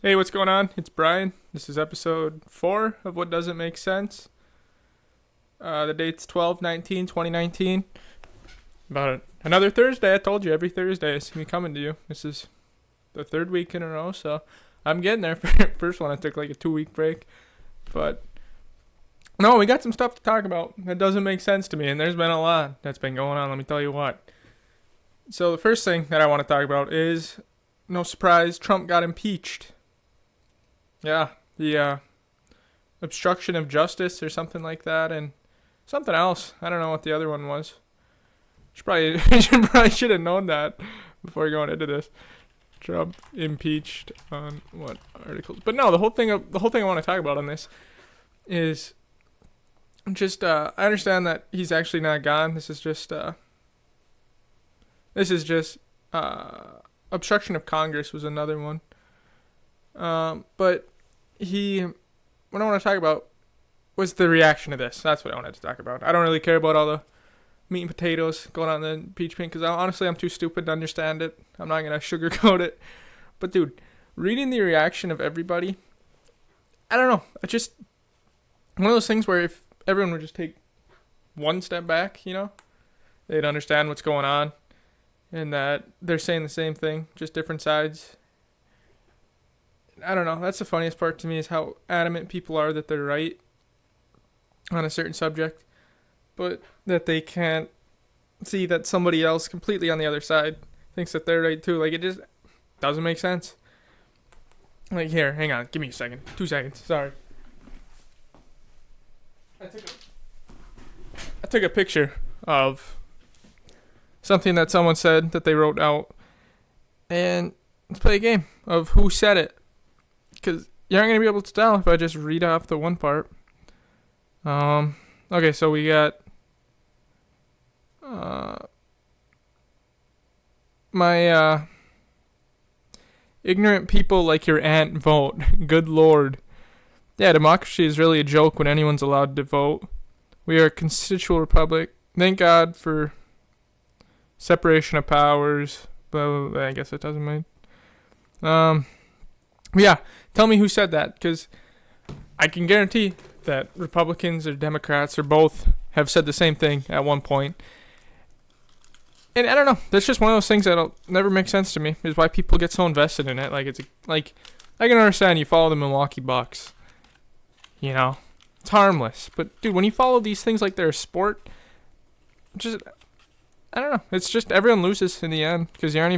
Hey, what's going on? It's Brian. This is episode 4 of What Doesn't Make Sense. The date's 12/19/2019. Another Thursday. I told you, every Thursday it's going to be coming to you. This is the third week in a row, so I'm getting there. First one, I took like a 2-week break. But, no, we got some stuff to talk about that doesn't make sense to me, and there's been a lot that's been going on, let me tell you what. So the first thing that I want to talk about is, no surprise, Trump got impeached. Yeah, the obstruction of justice or something like that, and something else. I don't know what the other one was. Should have known that before going into this. Trump impeached on what articles? But no, the whole thing I want to talk about on this is just I understand that he's actually not gone. This is just obstruction of Congress was another one. But what I want to talk about was the reaction to this. That's what I wanted to talk about. I don't really care about all the meat and potatoes going on in the impeachment because honestly I'm too stupid to understand it. I'm not going to sugarcoat it. But dude, reading the reaction of everybody, I don't know. It's just one of those things where if everyone would just take one step back, they'd understand what's going on and that they're saying the same thing, just different sides. I don't know. That's the funniest part to me is how adamant people are that they're right on a certain subject, but that they can't see that somebody else completely on the other side thinks that they're right too. Like, it just doesn't make sense. Like, here, hang on. Give me a second. 2 seconds. Sorry. I took a picture of something that someone said that they wrote out, and let's play a game of who said it. Because you aren't going to be able to tell if I just read off the one part. Okay, so we got my ignorant people like your aunt vote. Good lord. Yeah, democracy is really a joke when anyone's allowed to vote. We are a constitutional republic. Thank God for separation of powers. Blah, blah, blah. I guess it doesn't matter. Yeah, tell me who said that, because I can guarantee that Republicans or Democrats or both have said the same thing at one point. And I don't know, that's just one of those things that'll never make sense to me, is why people get so invested in it. Like, I can understand you follow the Milwaukee Bucks. It's harmless. But, dude, when you follow these things like they're a sport, I don't know. It's just everyone loses in the end, because you don't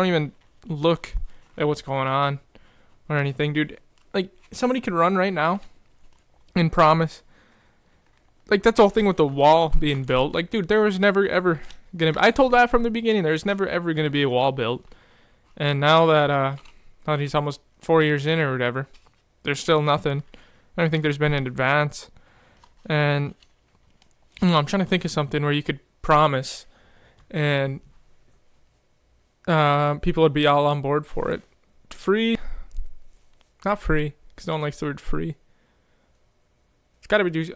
even look at what's going on or anything, dude. Like, somebody could run right now and promise. Like, that's the whole thing with the wall being built. Like, dude, there was never, ever gonna be. I told that from the beginning. There's never, ever gonna be a wall built. And now that he's almost 4 years in or whatever, there's still nothing. I don't think there's been an advance. And, I'm trying to think of something where you could promise and people would be all on board for it. Free. Not free, because no one likes the word free. It's got to be...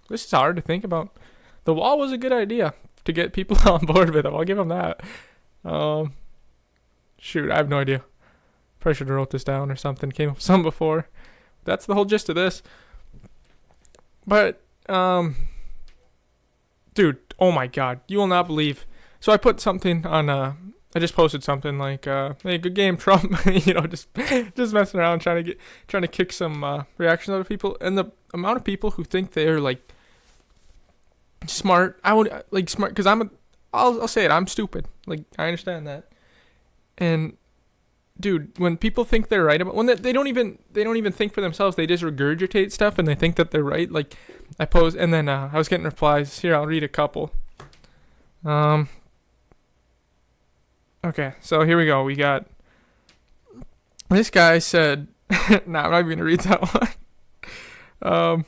this is hard to think about. The wall was a good idea to get people on board with it. I'll give them that. Shoot, I have no idea. Probably should have wrote this down or something. Came up with some before. That's the whole gist of this. But, dude, oh my god. You will not believe. So I put something on... I just posted something like, "Hey, good game, Trump." just messing around, trying to kick some reactions out of people, and the amount of people who think they are like smart. I would like smart because I'll say it. I'm stupid. Like, I understand that. And dude, when people think they're right about they don't even think for themselves. They just regurgitate stuff and they think that they're right. Like, I posed, and then I was getting replies. Here, I'll read a couple. Okay, so here we go. We got... This guy said... Nah, I'm not even going to read that one.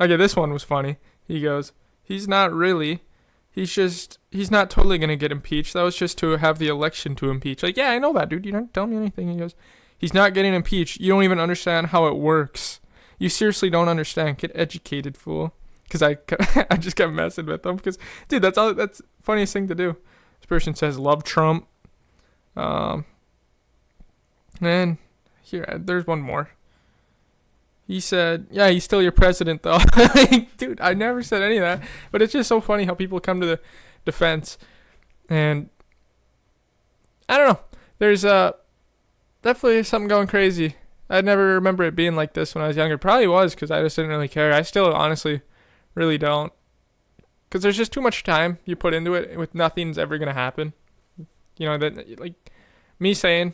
Okay, this one was funny. He goes, he's not really... He's not totally going to get impeached. That was just to have the election to impeach. Like, yeah, I know that, dude. You don't tell me anything. He goes, he's not getting impeached. You don't even understand how it works. You seriously don't understand. Get educated, fool. Because I just kept messing with him. Because, dude, that's the funniest thing to do. This person says, love Trump. And Here, there's one more. He said, yeah, he's still your president, though. Dude, I never said any of that. But it's just so funny how people come to the defense. And I don't know. There's definitely something going crazy. I never remember it being like this when I was younger. Probably was because I just didn't really care. I still honestly really don't. Because there's just too much time you put into it with nothing's ever going to happen. You know, that like me saying,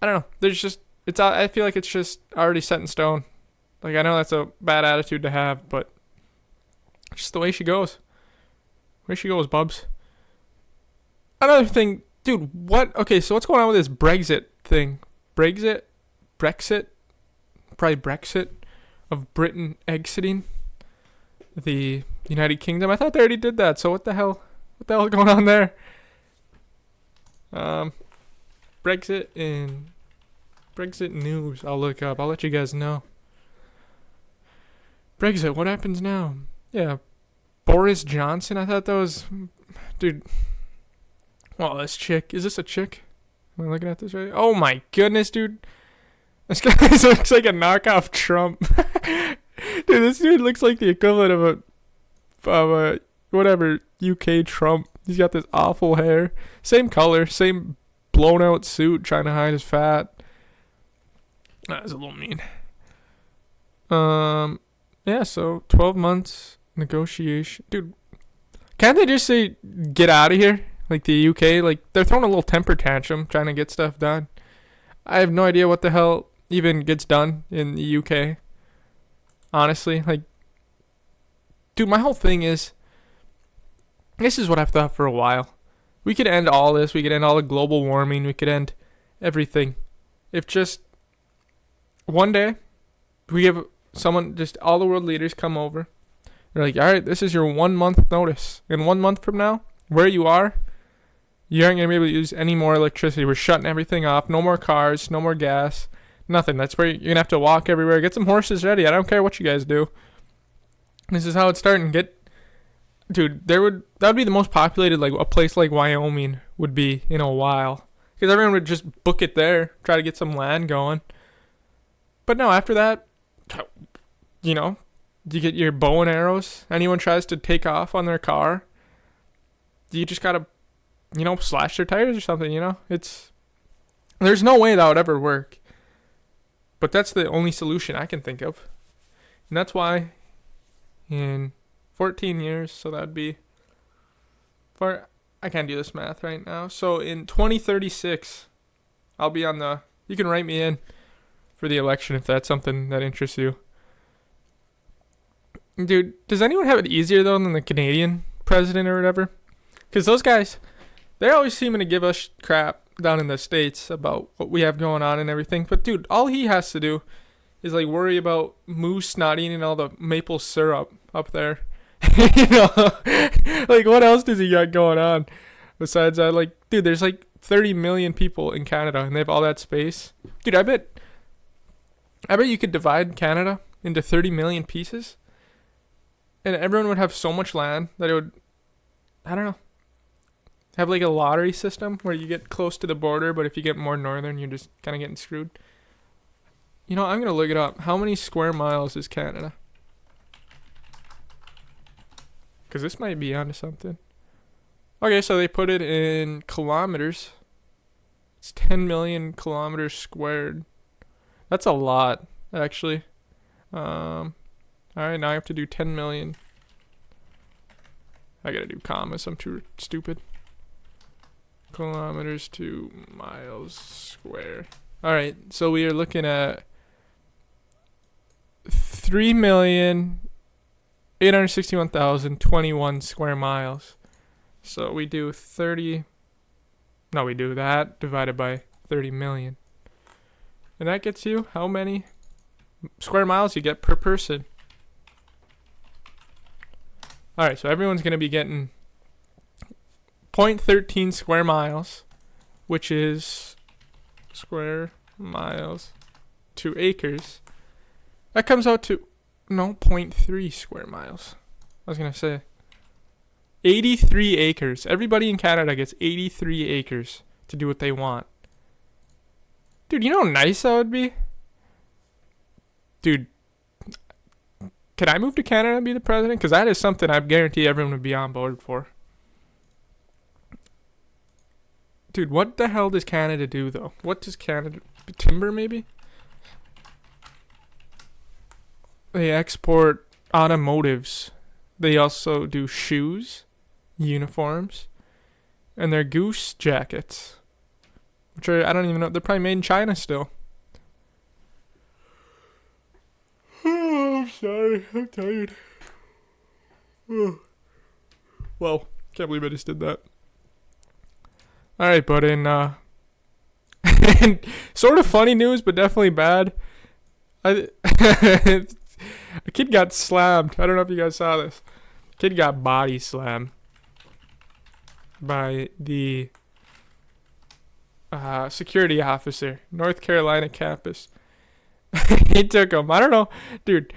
I don't know. There's just, I feel like it's just already set in stone. Like, I know that's a bad attitude to have, but it's just the way she goes. Where she goes, bubs. Another thing, dude, what? Okay, so what's going on with this Brexit thing? Brexit? Probably Brexit of Britain exiting the United Kingdom. I thought they already did that, so what the hell is going on there? Brexit news. I'll look up. I'll let you guys know. Brexit, what happens now? Yeah, Boris Johnson. I thought that was, dude. Well, this chick. Is this a chick? Am I looking at this right? Oh my goodness, dude. This guy looks like a knockoff Trump. Dude, this dude looks like the equivalent of a whatever UK Trump. He's got this awful hair, same color, same blown out suit, trying to hide his fat. That was a little mean. Yeah. So 12 months negotiation, dude. Can't they just say get out of here? Like the UK, like they're throwing a little temper tantrum, trying to get stuff done. I have no idea what the hell even gets done in the UK. Honestly, like, dude, my whole thing is, this is what I've thought for a while. We could end all this. We could end all the global warming. We could end everything. If just one day we give someone, just all the world leaders come over. They're like, all right, this is your 1 month notice. In 1 month from now, where you are, you aren't going to be able to use any more electricity. We're shutting everything off. No more cars. No more gas. Nothing. That's where you're going to have to walk everywhere. Get some horses ready. I don't care what you guys do. This is how it's starting. Dude, that would be the most populated, like, a place like Wyoming would be in a while. Because everyone would just book it there. Try to get some land going. But no, after that, you know, you get your bow and arrows. Anyone tries to take off on their car, you just got to, you know, slash their tires or something, you know? There's no way that would ever work. But that's the only solution I can think of. And that's why in 14 years, so that would be, I can't do this math right now. So in 2036, I'll be on you can write me in for the election if that's something that interests you. Dude, does anyone have it easier though than the Canadian president or whatever? Because those guys, they're always seeming to give us crap down in the States about what we have going on and everything. But dude, all he has to do is like worry about moose not eating all the maple syrup up there. You know, like what else does he got going on besides that? Like, dude, there's like 30 million people in Canada and they have all that space. Dude, I bet you could divide Canada into 30 million pieces and everyone would have so much land that it would, I don't know, have like a lottery system where you get close to the border, but if you get more northern, you're just kind of getting screwed. You know, I'm going to look it up. How many square miles is Canada? Because this might be onto something. Okay, so they put it in kilometers. It's 10 million kilometers squared. That's a lot, actually. Alright, now I have to do 10 million. I gotta do commas. I'm too stupid. Kilometers to miles square. Alright, so we are looking at 3,861,021 square miles. So we do we do that divided by 30 million. And that gets you how many square miles you get per person. Alright, so everyone's going to be getting 0.13 square miles, which is square miles to acres. That comes out to, 0.3 square miles. I was going to say 83 acres. Everybody in Canada gets 83 acres to do what they want. Dude, you know how nice that would be? Dude, can I move to Canada and be the president? Because that is something I guarantee everyone would be on board for. Dude, what the hell does Canada do, though? What does Canada... Timber, maybe? They export automotives. They also do shoes, uniforms, and their goose jackets. Which are, I don't even know, they're probably made in China still. Oh, I'm sorry, I'm tired. Well, can't believe I just did that. Alright, but in sort of funny news, but definitely bad. A kid got slammed. I don't know if you guys saw this. Kid got body slammed by the security officer, North Carolina campus. He took him. I don't know, dude.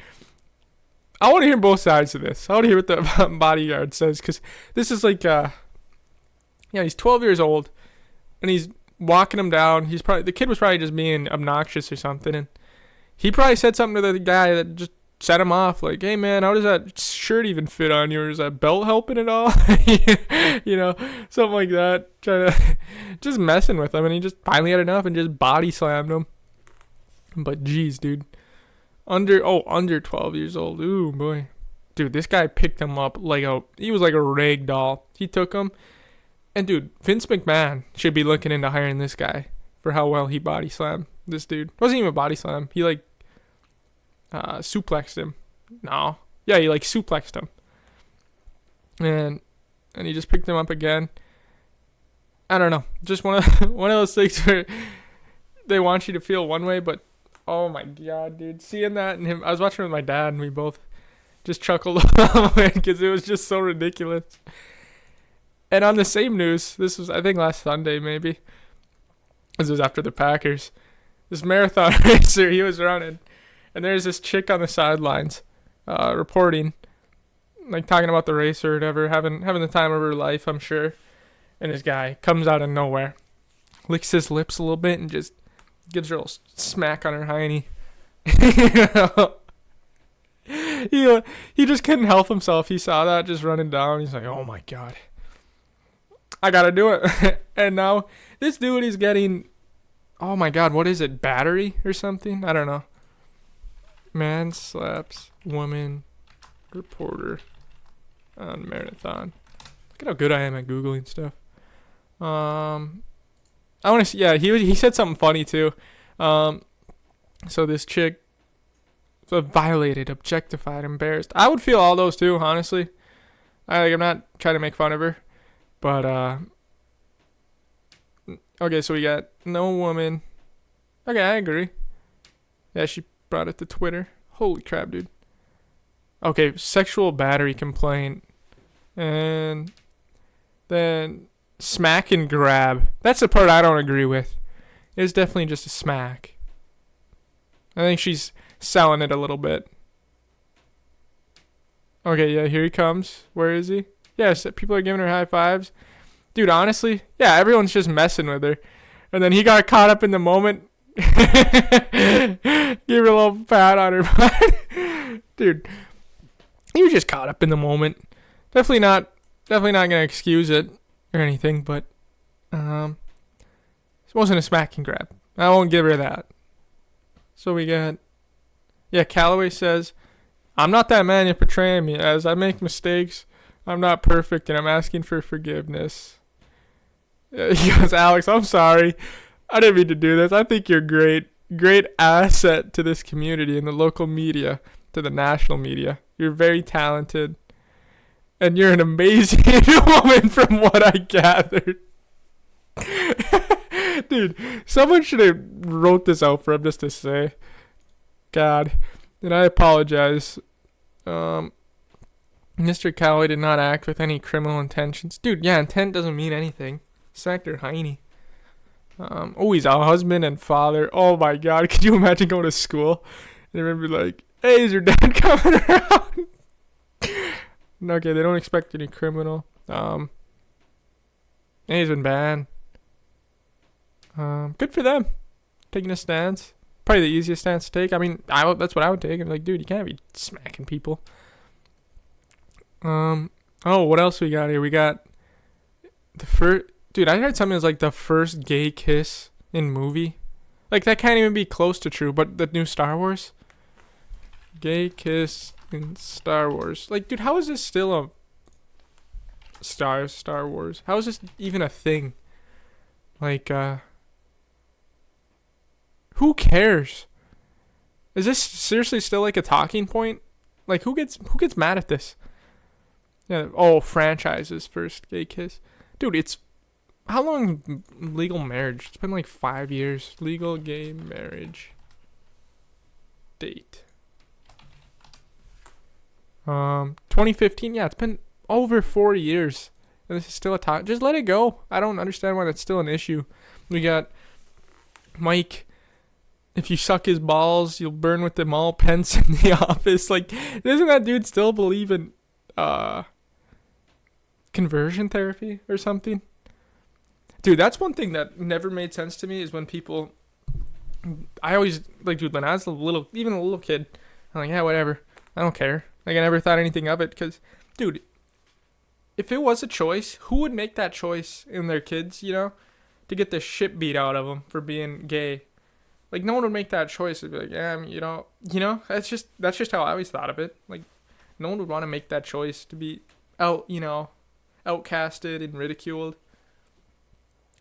I want to hear both sides of this. I want to hear what the bodyguard says, because this is like, he's 12 years old, and he's walking him down. The kid was probably just being obnoxious or something, and he probably said something to the guy that just set him off, like, hey man, how does that shirt even fit on you? Or is that belt helping at all? You know, something like that. Trying to just messing with him, and he just finally had enough and just body slammed him. But geez, dude. Under 12 years old. Ooh boy. Dude, this guy picked him up he was like a rag doll. He took him. And dude, Vince McMahon should be looking into hiring this guy for how well he body slammed this dude. It wasn't even a body slam. He suplexed him. No. Yeah, he suplexed him. And he just picked him up again. I don't know. Just one of those things where they want you to feel one way, but oh my god, dude. Seeing that and him, I was watching with my dad and we both just chuckled because it was just so ridiculous. And on the same news, this was I think last Sunday maybe. This was after the Packers. This marathon racer, he was running. And there's this chick on the sidelines, reporting, talking about the race or whatever, having the time of her life, I'm sure. And this guy comes out of nowhere, licks his lips a little bit, and just gives her a little smack on her hiney. He just couldn't help himself. He saw that just running down. He's like, oh my god, I gotta do it. And now this dude is getting, oh my god, what is it, battery or something? I don't know. Man slaps woman reporter on marathon. Look at how good I am at Googling stuff. I want to see, yeah, he said something funny too. So this chick violated, objectified, embarrassed. I would feel all those too, honestly. I'm not trying to make fun of her. But, okay, so we got no woman. Okay, I agree. Yeah, she brought it to Twitter. Holy crap, dude. Okay, sexual battery complaint. And then smack and grab. That's the part I don't agree with. It's definitely just a smack. I think she's selling it a little bit. Okay, yeah, here he comes. Where is he? Yes, people are giving her high fives. Dude, honestly, yeah, everyone's just messing with her. And then he got caught up in the moment. Gave her a little pat on her butt. Dude, he was just caught up in the moment. Definitely not gonna excuse it or anything, but it wasn't a smack and grab. I won't give her that. So we got, yeah, Calloway says, I'm not that man you're portraying me as. I make mistakes. I'm not perfect, and I'm asking for forgiveness. He goes, Alex, I'm sorry. I didn't mean to do this. I think you're great asset to this community and the local media, to the national media. You're very talented, and you're an amazing woman from what I gathered. Dude, someone should have wrote this out for him just to say. God. And I apologize. Mr. Calloway did not act with any criminal intentions. Dude, yeah, intent doesn't mean anything. Smacked her hiney. He's a husband and father. Oh my god, could you imagine going to school and remember like, hey, is your dad coming around? Okay, they don't expect any criminal. He's been banned. Good for them. taking a stance. Probably the easiest stance to take. I mean, that's what I would take. I'm like, dude, you can't be smacking people. Oh, what else we got here? We got the first. Dude, I heard something that's like the first gay kiss in movie. Like, that can't even be close to true, but the new Star Wars? Gay kiss in Star Wars. Like, dude, how is this still a Star Wars? How is this even a thing? Like, who cares? Is this seriously still like a talking point? Like, who gets mad at this? Yeah, oh, franchises first gay kiss. Dude, it's how long legal marriage? It's been like 5 years. Legal gay marriage date. 2015. Yeah, it's been over 4 years. And this is still a talk. Just let it go. I don't understand why that's still an issue. We got Mike. If you suck his balls, you'll burn with them all. Pence in the office. Like, doesn't that dude still believe in conversion therapy or something? Dude, that's one thing that never made sense to me is when people. I always like, dude, when I was even a little kid, I'm like, yeah, whatever. I don't care. Like, I never thought anything of it because, dude, if it was a choice, who would make that choice in their kids, to get the shit beat out of them for being gay? Like, no one would make that choice. It'd be like, yeah, that's just how I always thought of it. Like, no one would want to make that choice to be outcasted and ridiculed.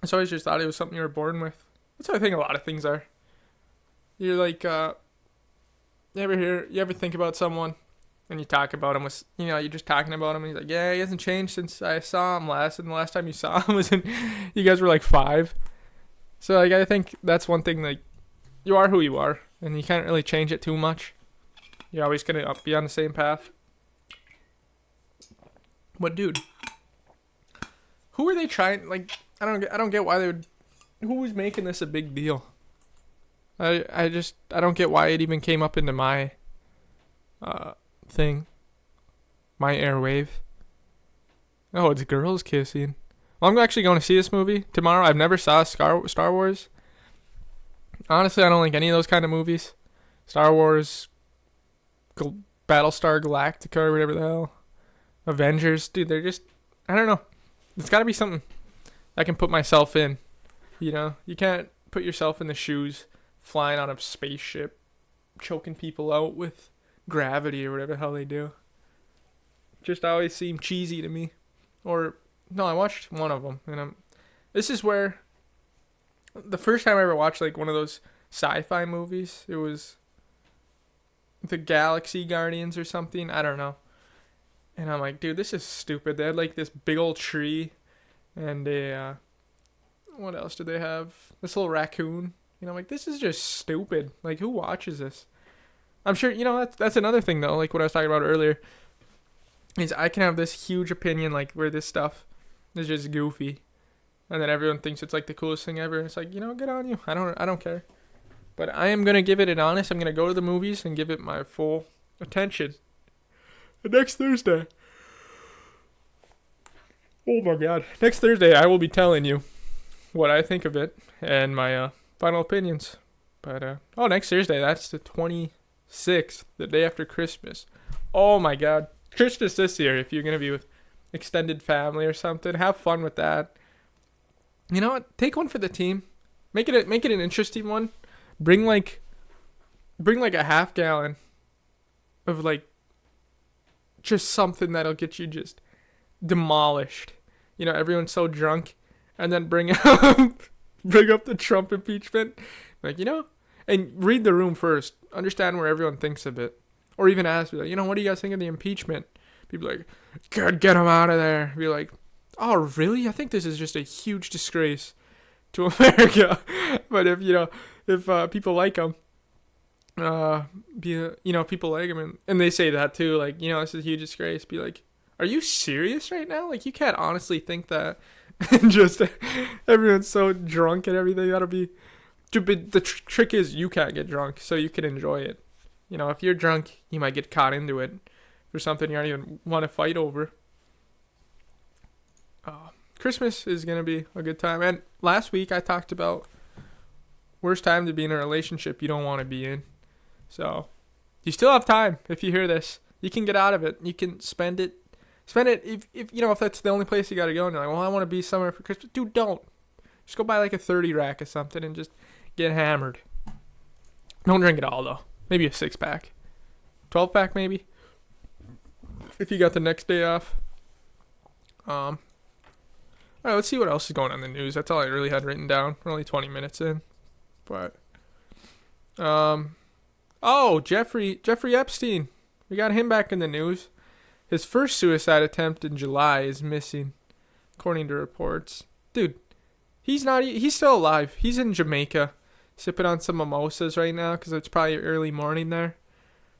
So I always just thought it was something you were born with. That's how I think a lot of things are. You're like, you ever think about someone and you talk about him with, you're just talking about him and he's like, yeah, he hasn't changed since I saw him last, and the last time you saw him was you guys were like 5. So, like, I think that's one thing, like, you are who you are, and you can't really change it too much. You're always going to be on the same path. But, dude, who are they trying, like, I don't get why they would, who was making this a big deal? I don't get why it even came up into my thing. My airwave. Oh, it's girls kissing. Well, I'm actually going to see this movie tomorrow. I've never saw Star Wars. Honestly, I don't like any of those kind of movies. Star Wars, Battlestar Galactica, or whatever the hell. Avengers, dude, they're just, I don't know. It's got to be something I can put myself in. You can't put yourself in the shoes flying on a spaceship, choking people out with gravity or whatever the hell they do. Just always seem cheesy to me. Or, no, I watched one of them, and this is where, the first time I ever watched, like, one of those sci-fi movies, it was the Galaxy Guardians or something, I don't know. And I'm like, dude, this is stupid. They had, like, this big old tree, and what else did they have? This little raccoon. I'm like, this is just stupid. Like, who watches this? I'm sure, that's another thing, though, like what I was talking about earlier, is I can have this huge opinion, like, where this stuff is just goofy, and then everyone thinks it's, like, the coolest thing ever. It's like, good on you. I don't care. But I am going to give it an honest. I'm going to go to the movies and give it my full attention. Next Thursday. Oh, my God. Next Thursday, I will be telling you what I think of it and my final opinions. But, next Thursday, that's the 26th, the day after Christmas. Oh, my God. Christmas this year, if you're going to be with extended family or something, have fun with that. You know what? Take one for the team. Make it an interesting one. Bring like a half gallon of, like, just something that'll get you just demolished. Everyone's so drunk, and then bring up the Trump impeachment. Like, and read the room first. Understand where everyone thinks of it. Or even ask me, like, what do you guys think of the impeachment? People are like, good, get him out of there. Be like, oh, really? I think this is just a huge disgrace to America. But if people like him, people like him, and they say that too, like, this is a huge disgrace. Be like, are you serious right now? Like, you can't honestly think that. And just everyone's so drunk and everything. That'll be. But the trick is you can't get drunk, so you can enjoy it. If you're drunk, you might get caught into it for something you don't even want to fight over. Christmas is going to be a good time. And last week I talked about Worst time to be in a relationship you don't want to be in. So, you still have time if you hear this. You can get out of it. You can spend it. Spend it if that's the only place you got to go. And you're like, well, I want to be somewhere for Christmas. Dude, don't. Just go buy like a 30 rack or something and just get hammered. Don't drink it all, though. Maybe a 6-pack. 12-pack, maybe. If you got the next day off. Alright, let's see what else is going on in the news. That's all I really had written down. We're only 20 minutes in. But, Jeffrey Epstein. We got him back in the news. His first suicide attempt in July is missing, according to reports. Dude, he's still alive. He's in Jamaica, sipping on some mimosas right now, because it's probably early morning there.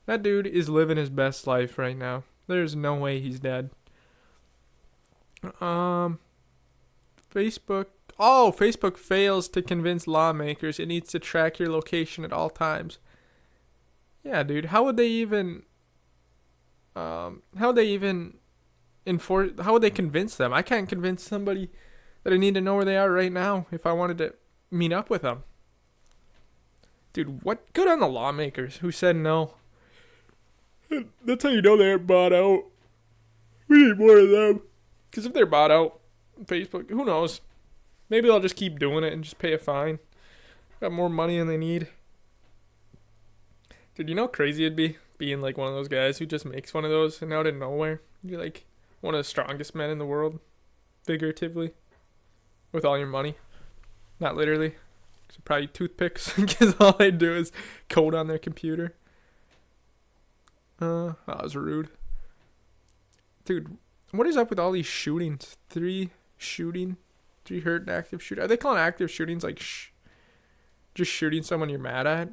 That dude is living his best life right now. There's no way he's dead. Facebook fails to convince lawmakers it needs to track your location at all times. Yeah, dude, how would they convince them? I can't convince somebody that I need to know where they are right now if I wanted to meet up with them. Dude, what good on the lawmakers who said no? That's how you know they're bought out. We need more of them. Because if they're bought out, Facebook, who knows? Maybe they'll just keep doing it and just pay a fine. Got more money than they need. Dude, you know how crazy it'd be? Being like one of those guys who just makes one of those and out of nowhere. You're like one of the strongest men in the world. Figuratively. With all your money. Not literally. So probably toothpicks. Because all they do is code on their computer. That was rude. Dude, what is up with all these shootings? 3 hurt and active shooting. Are they calling active shootings like just shooting someone you're mad at?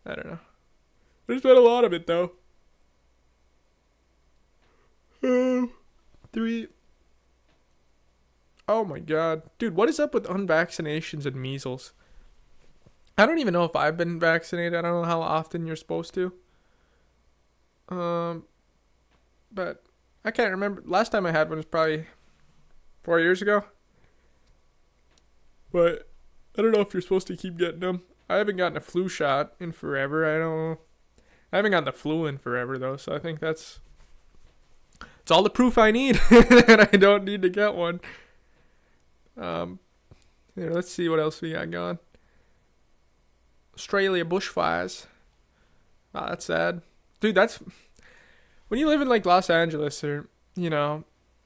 I don't know. There's been a lot of it though. 3. Oh my god. Dude, what is up with unvaccinations and measles? I don't even know if I've been vaccinated. I don't know how often you're supposed to. But I can't remember. Last time I had one was probably 4 years ago. But I don't know if you're supposed to keep getting them. I haven't gotten a flu shot in forever. I haven't gotten the flu in forever though, so I think it's all the proof I need that I don't need to get one. Let's see what else we got going. Australia bushfires. Wow, that's sad. Dude, that's when you live in like Los Angeles or,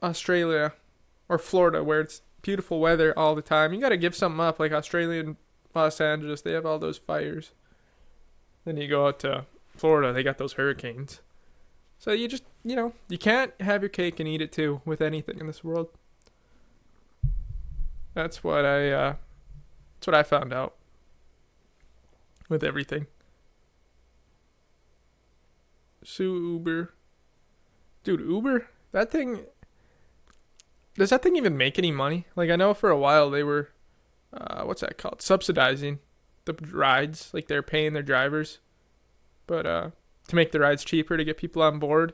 Australia or Florida where it's beautiful weather all the time. You got to give something up. Like Australia and Los Angeles, they have all those fires. Then you go out to Florida, they got those hurricanes. So you just, you can't have your cake and eat it too with anything in this world. That's what I found out with everything. Sue Uber. Dude, Uber, does that thing even make any money? Like, I know for a while they were, what's that called? Subsidizing the rides. Like, they're paying their drivers. But, to make the rides cheaper to get people on board.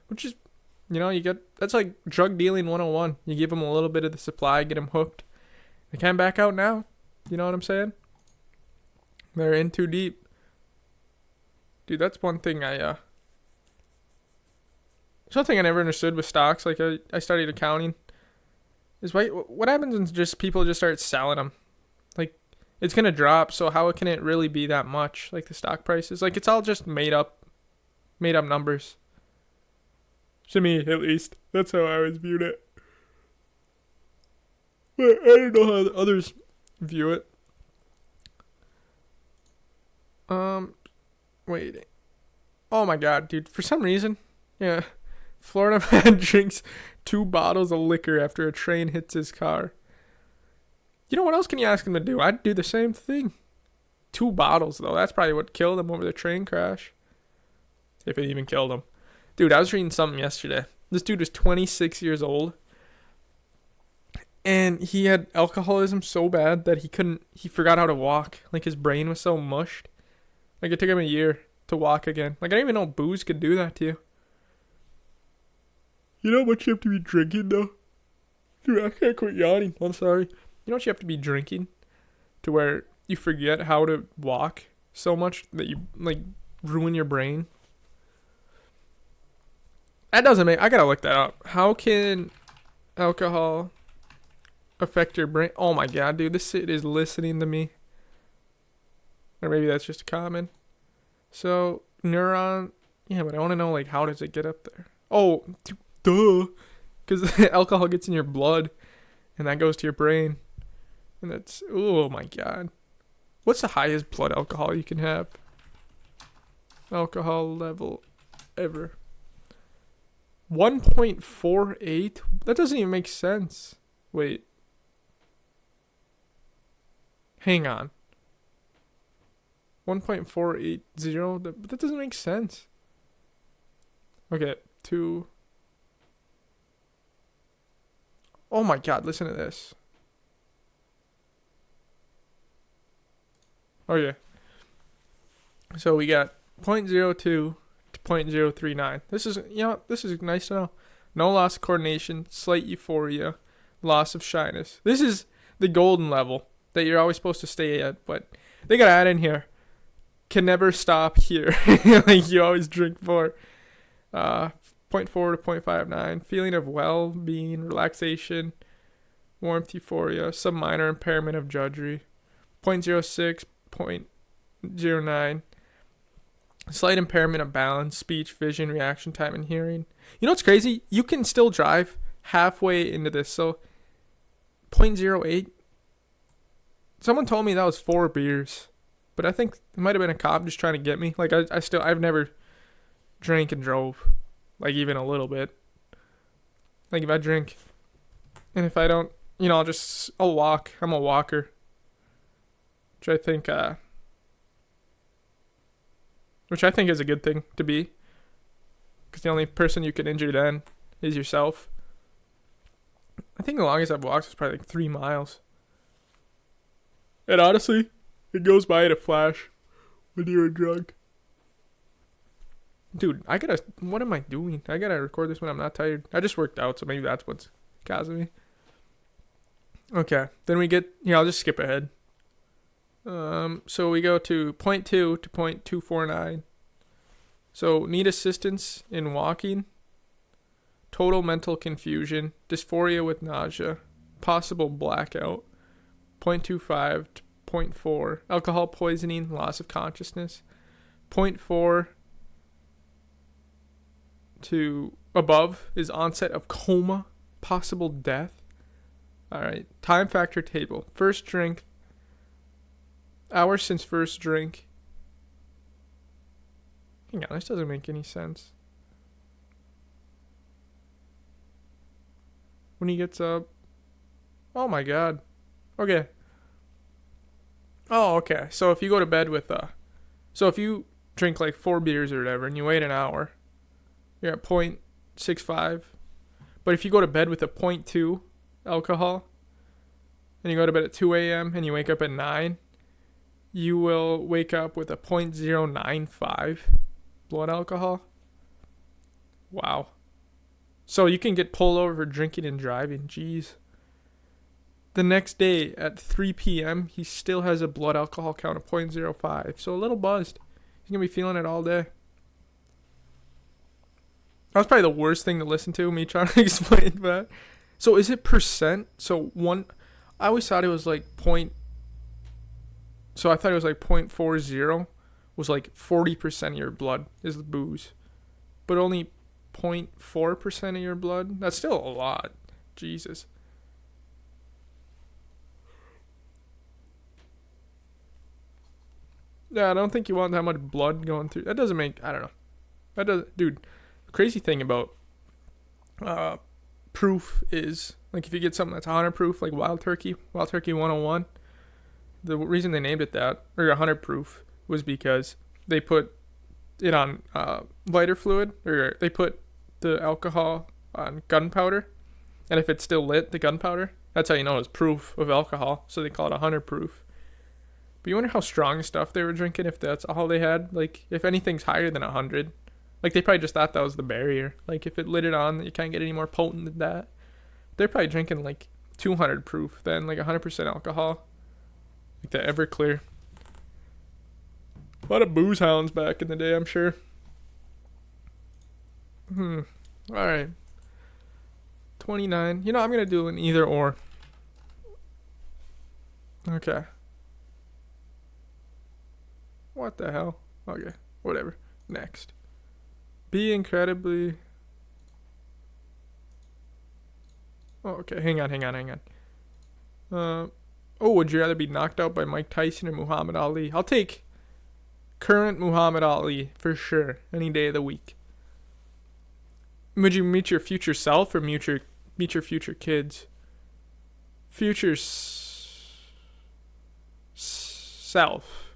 Which is, that's like drug dealing 101. You give them a little bit of the supply, get them hooked. They can't back out now. You know what I'm saying? They're in too deep. Dude, that's one thing something I never understood with stocks. Like, I studied accounting. Is what happens when just people just start selling them? Like, it's going to drop, so how can it really be that much? Like, the stock prices? Like, it's all just made up numbers. To me, at least. That's how I always viewed it. But I don't know how others view it. Wait. Oh my god, dude. For some reason, yeah. Florida man drinks 2 bottles of liquor after a train hits his car. You know what else can you ask him to do? I'd do the same thing. 2 bottles, though. That's probably what killed him over the train crash. If it even killed him. Dude, I was reading something yesterday. This dude was 26 years old. And he had alcoholism so bad that he forgot how to walk. Like, his brain was so mushed. Like, it took him a year to walk again. Like, I didn't even know booze could do that to you. You know how much you have to be drinking, though? Dude, I can't quit yawning. I'm sorry. You know what you have to be drinking? To where you forget how to walk so much that you like ruin your brain. That doesn't make. I gotta look that up. How can alcohol affect your brain? Oh my god, dude, this shit is listening to me. Or maybe that's just common. So neuron. Yeah, but I want to know like how does it get up there? Oh, duh. Because alcohol gets in your blood, and that goes to your brain, and that's oh my god. What's the highest blood alcohol you can have? Alcohol level ever. 1.48? That doesn't even make sense. Wait. Hang on. 1.480? That doesn't make sense. Okay, 2. Oh my god, listen to this. Oh yeah. So we got 0.02 to 0.039. This is nice to know. No loss of coordination, slight euphoria, loss of shyness. This is the golden level that you're always supposed to stay at, but they gotta add in here. Can never stop here. Like you always drink more. 0.4 to 0.59. Feeling of well-being, relaxation, warmth, euphoria, some minor impairment of judgery. 0.06, 0.09. Slight impairment of balance, speech, vision, reaction time, and hearing. You know what's crazy? You can still drive halfway into this. So 0.08. Someone told me that was 4 beers. But I think it might have been a cop just trying to get me. Like I've never drank and drove. Like even a little bit. Like if I drink and if I don't, I'll walk. I'm a walker. Which I think is a good thing to be. Because the only person you can injure then is yourself. I think the longest I've walked is probably like 3 miles. And honestly, it goes by in a flash when you're drunk. Dude, what am I doing? I gotta record this when I'm not tired. I just worked out, so maybe that's what's causing me. Okay, then we get, I'll just skip ahead. So we go to 0.2 to 0.249. So need assistance in walking, total mental confusion, dysphoria with nausea, possible blackout, 0.25 to 0.4, alcohol poisoning, loss of consciousness, 0.4 to above is onset of coma, possible death. All right, time factor table. First drink, hours since first drink. Hang on, this doesn't make any sense. When he gets up. Oh my god. Okay. Oh, okay. So if you go to bed with so if you drink like 4 beers or whatever and you wait an hour, you're at 0.65. But if you go to bed with a 0.2 alcohol and you go to bed at 2 a.m. and you wake up at 9, you will wake up with a 0.095 blood alcohol. Wow. So you can get pulled over for drinking and driving. Jeez. The next day at 3 p.m., he still has a blood alcohol count of 0.05. So a little buzzed. He's going to be feeling it all day. That was probably the worst thing to listen to, me trying to explain that. So is it percent? So I always thought it was like So I thought it was like 0.40 was like 40% of your blood is the booze. But only 0.4% of your blood? That's still a lot. Jesus. Yeah, I don't think you want that much blood going through. That doesn't make, I don't know. That doesn't, dude, the crazy thing about proof is, like if you get something that's 100 proof, like Wild Turkey 101, the reason they named it that, or 100 proof, was because they put it on lighter fluid, or they put the alcohol on gunpowder, and if it's still lit, the gunpowder, that's how you know it's proof of alcohol, so they call it 100 proof. But you wonder how strong the stuff they were drinking if that's all they had. Like, if anything's higher than 100, like they probably just thought that was the barrier. Like, if it lit it on, you can't get any more potent than that. They're probably drinking like 200 proof then, like 100% alcohol. Like the Everclear. A lot of booze hounds back in the day, I'm sure. Alright. 29. You know, I'm going to do an either or. Okay. What the hell? Okay. Whatever. Next. Be incredibly... Oh, okay. Hang on. Would you rather be knocked out by Mike Tyson or Muhammad Ali? I'll take current Muhammad Ali for sure. Any day of the week. Would you meet your future self or meet your future kids? Future self,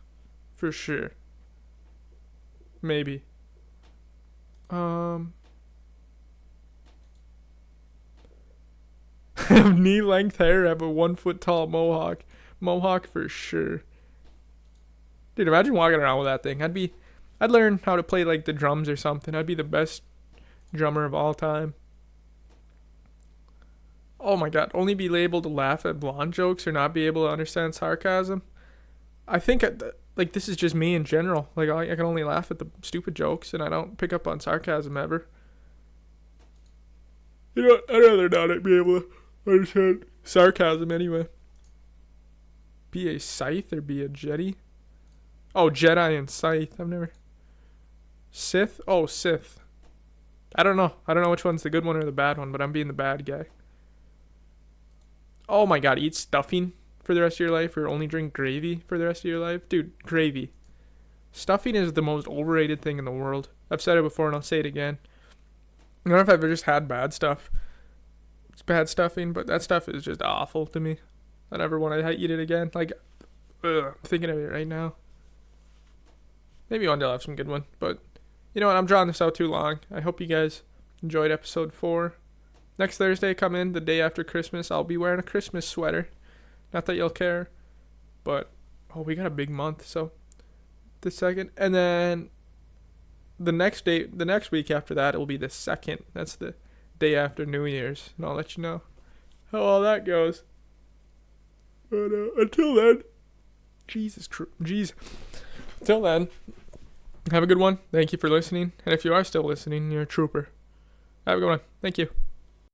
for sure. Maybe. Have knee length hair, have a 1 foot tall mohawk. Mohawk for sure. Dude, imagine walking around with that thing. I'd learn how to play like the drums or something. I'd be the best drummer of all time. Oh my god, only be able to laugh at blonde jokes or not be able to understand sarcasm. I think like this is just me in general. Like I can only laugh at the stupid jokes and I don't pick up on sarcasm ever. You know what? I'd rather not be able to understand sarcasm anyway. Be a scythe or be a Jedi? Oh, Jedi and scythe. I've never... Sith? Oh, Sith. I don't know which one's the good one or the bad one, but I'm being the bad guy. Oh my god, eat stuffing for the rest of your life or only drink gravy for the rest of your life? Dude, gravy. Stuffing is the most overrated thing in the world. I've said it before and I'll say it again. I don't know if I've ever just had bad stuff. It's bad stuffing, but that stuff is just awful to me. I never want to eat it again. Like, I'm thinking of it right now. Maybe one day I'll have some good one. But, you know what? I'm drawing this out too long. I hope you guys enjoyed episode 4. Next Thursday, come in, the day after Christmas. I'll be wearing a Christmas sweater. Not that you'll care. But, we got a big month, so. The 2nd. And then the next week after that, it will be the 2nd. That's the day after New Year's. And I'll let you know how all that goes. But until then, jeez. Until then, have a good one. Thank you for listening. And if you are still listening, you're a trooper. Have a good one. Thank you.